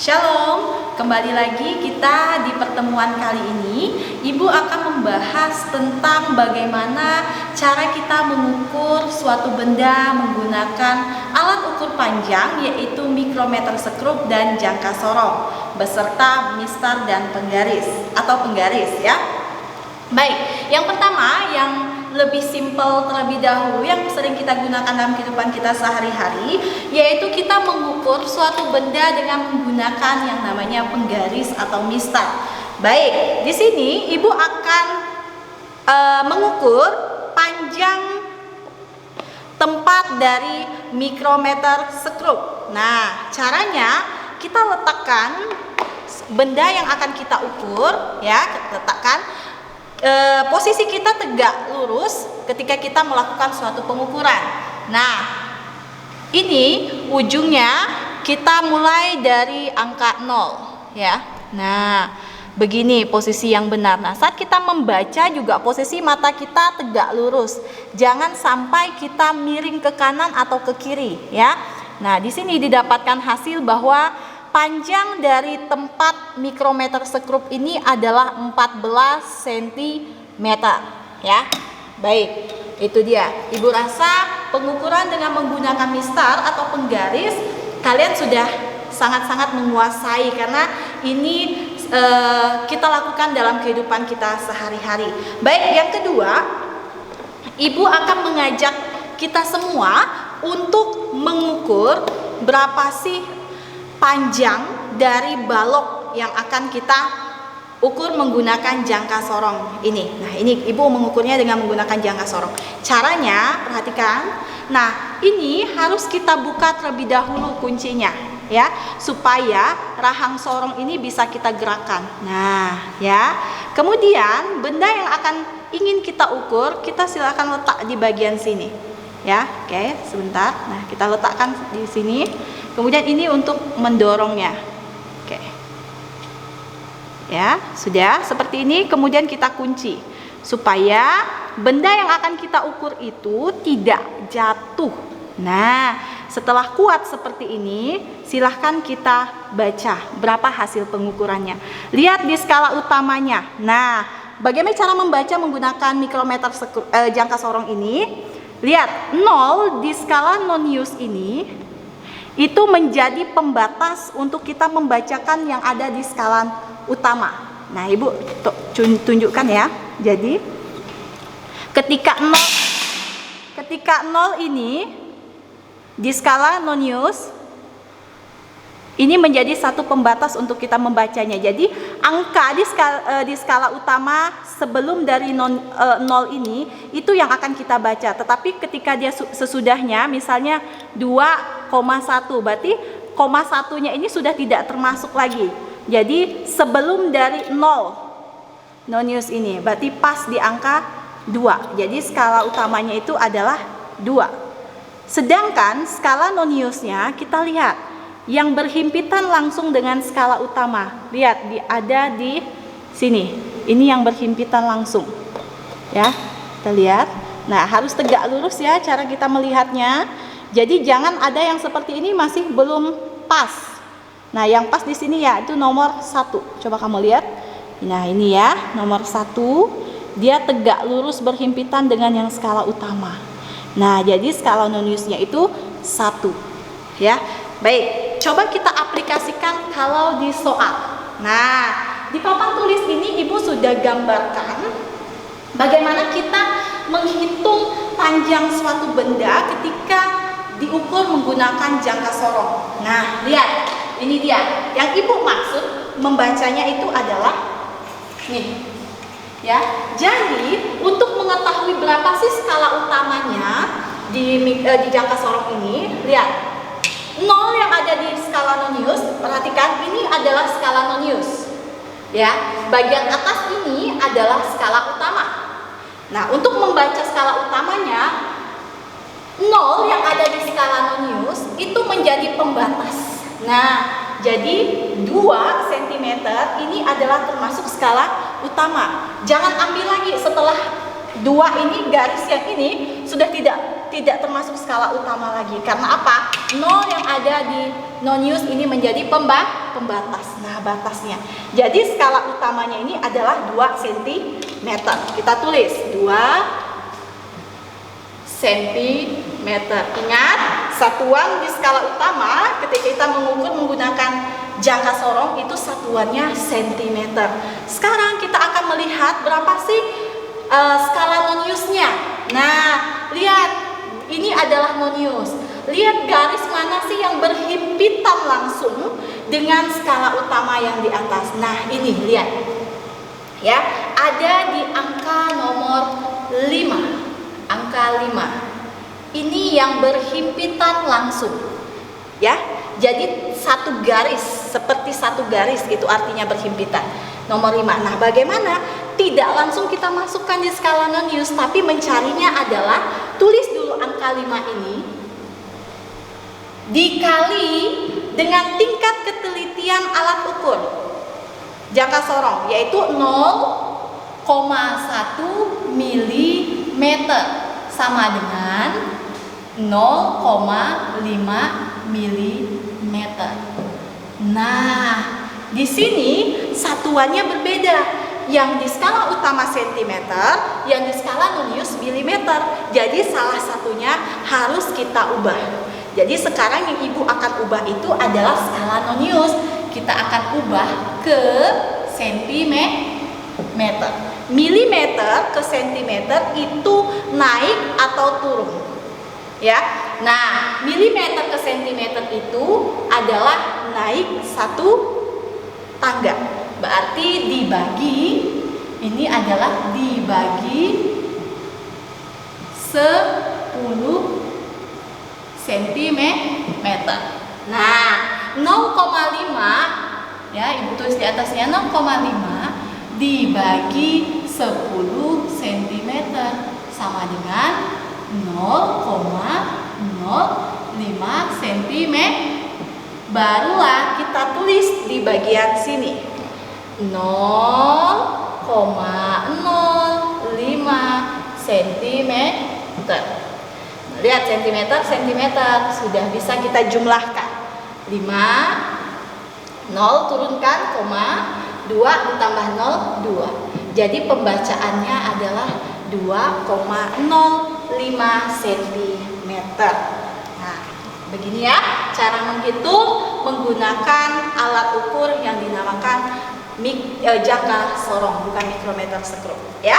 Shalom, kembali lagi kita di pertemuan kali ini. Ibu akan membahas tentang bagaimana cara kita mengukur suatu benda menggunakan alat ukur panjang, yaitu mikrometer sekrup dan jangka sorong, beserta mistar dan penggaris atau penggaris ya. Baik, yang pertama yang lebih simpel terlebih dahulu yang sering kita gunakan dalam kehidupan kita sehari-hari, yaitu kita mengukur suatu benda dengan menggunakan yang namanya penggaris atau mistar. Baik, di sini Ibu akan mengukur panjang tempat dari mikrometer sekrup. Nah, caranya kita letakkan benda yang akan kita ukur ya, letakkan posisi kita tegak lurus ketika kita melakukan suatu pengukuran. Nah, ini ujungnya kita mulai dari angka 0 ya. Nah, begini posisi yang benar. Nah, saat kita membaca juga posisi mata kita tegak lurus. Jangan sampai kita miring ke kanan atau ke kiri ya. Nah, di sini didapatkan hasil bahwa panjang dari tempat mikrometer sekrup ini adalah 14 cm ya. Baik, itu dia. Ibu rasa pengukuran dengan menggunakan mistar atau penggaris kalian sudah sangat-sangat menguasai, karena ini kita lakukan dalam kehidupan kita sehari-hari. Baik, yang kedua, Ibu akan mengajak kita semua untuk mengukur berapa sih panjang dari balok yang akan kita ukur menggunakan jangka sorong ini. Nah, ini Ibu mengukurnya dengan menggunakan jangka sorong. Caranya, perhatikan. Nah, ini harus kita buka terlebih dahulu kuncinya ya, supaya rahang sorong ini bisa kita gerakkan. Nah, ya. Kemudian benda yang akan ingin kita ukur, kita silakan letak di bagian sini. Ya, oke, sebentar. Nah, kita letakkan di sini. Kemudian ini untuk mendorongnya. Oke. Ya, sudah seperti ini. Kemudian kita kunci supaya benda yang akan kita ukur itu tidak jatuh. Nah, setelah kuat seperti ini, silahkan kita baca berapa hasil pengukurannya. Lihat di skala utamanya. Nah, bagaimana cara membaca menggunakan mikrometer jangka sorong ini? Lihat, 0 di skala non-use ini itu menjadi pembatas untuk kita membacakan yang ada di skala utama. Nah, Ibu tunjukkan ya. Jadi ketika 0 ini di skala non-use ini menjadi satu pembatas untuk kita membacanya. Jadi angka di skala utama sebelum dari 0 ini itu yang akan kita baca. Tetapi ketika dia sesudahnya, misalnya 2,1, berarti koma satunya ini sudah tidak termasuk lagi. Jadi sebelum dari 0 non-use ini, berarti pas di angka 2. Jadi skala utamanya itu adalah 2. Sedangkan skala non-use-nya kita lihat yang berhimpitan langsung dengan skala utama. Lihat, ada di sini. Ini yang berhimpitan langsung. Ya, kita lihat. Nah, harus tegak lurus ya cara kita melihatnya. Jadi jangan ada yang seperti ini masih belum pas. Nah, yang pas di sini ya itu nomor 1. Coba kamu lihat. Nah, ini ya, nomor 1. Dia tegak lurus berhimpitan dengan yang skala utama. Nah, jadi skala non-use-nya itu 1. Ya. Baik, coba kita aplikasikan kalau di soal. Nah, di papan tulis ini Ibu sudah gambarkan bagaimana kita menghitung panjang suatu benda ketika diukur menggunakan jangka sorong. Nah, lihat, ini dia. Yang Ibu maksud membacanya itu adalah nih. Ya. Jadi, untuk mengetahui berapa sih skala utamanya di jangka sorong ini, lihat. 0 yang ada di skala non-use, perhatikan ini adalah skala non-use. Ya, bagian atas ini adalah skala utama. Nah, untuk membaca skala utamanya, 0 yang ada di skala non-use itu menjadi pembatas. Nah, jadi 2 cm ini adalah termasuk skala utama. Jangan ambil lagi setelah 2 ini, garis yang ini sudah tidak tidak termasuk skala utama lagi. Karena apa? 0 yang ada di nonius ini menjadi pembatas. Nah, batasnya. Jadi skala utamanya ini adalah 2 cm. Kita tulis 2 cm. Ingat, satuan di skala utama ketika kita mengukur menggunakan jangka sorong itu satuannya cm. Sekarang kita akan melihat berapa sih skala noniusnya. Nah, lihat, ini adalah nonius. Lihat garis mana sih yang berhimpitan langsung dengan skala utama yang di atas. Nah, ini lihat. Ya, ada di angka nomor 5. Angka 5. Ini yang berhimpitan langsung. Ya. Jadi satu garis, seperti satu garis itu artinya berhimpitan. Nomor 5. Nah, bagaimana? Tidak langsung kita masukkan di skala nonius, tapi mencarinya adalah tulis dulu angka 5 ini dikali dengan tingkat ketelitian alat ukur jangka sorong, yaitu 0,1 mm sama dengan 0,5 mm. Nah, di sini satuannya berbeda. Yang di skala utama cm, yang di skala nonius mm. Jadi salah satunya harus kita ubah. Jadi sekarang yang Ibu akan ubah itu adalah skala nonius. Kita akan ubah ke cm. Milimeter ke centimeter itu naik atau turun. Ya. Nah, milimeter ke centimeter itu adalah naik 1 tangga. Berarti dibagi, ini adalah dibagi 10 cm. Nah, 0,5 ya, Ibu tulis di atasnya 0,5 dibagi 10 cm sama dengan 0,05 cm. Barulah kita tulis di bagian sini 0,05 cm. Lihat centimeter sudah bisa kita jumlahkan. 5 0 turunkan koma 2 ditambah 0 2. Jadi pembacaannya adalah 2,05 cm. Nah, begini ya cara menghitung menggunakan alat ukur yang dinamakan jangka sorong, bukan mikrometer skru ya.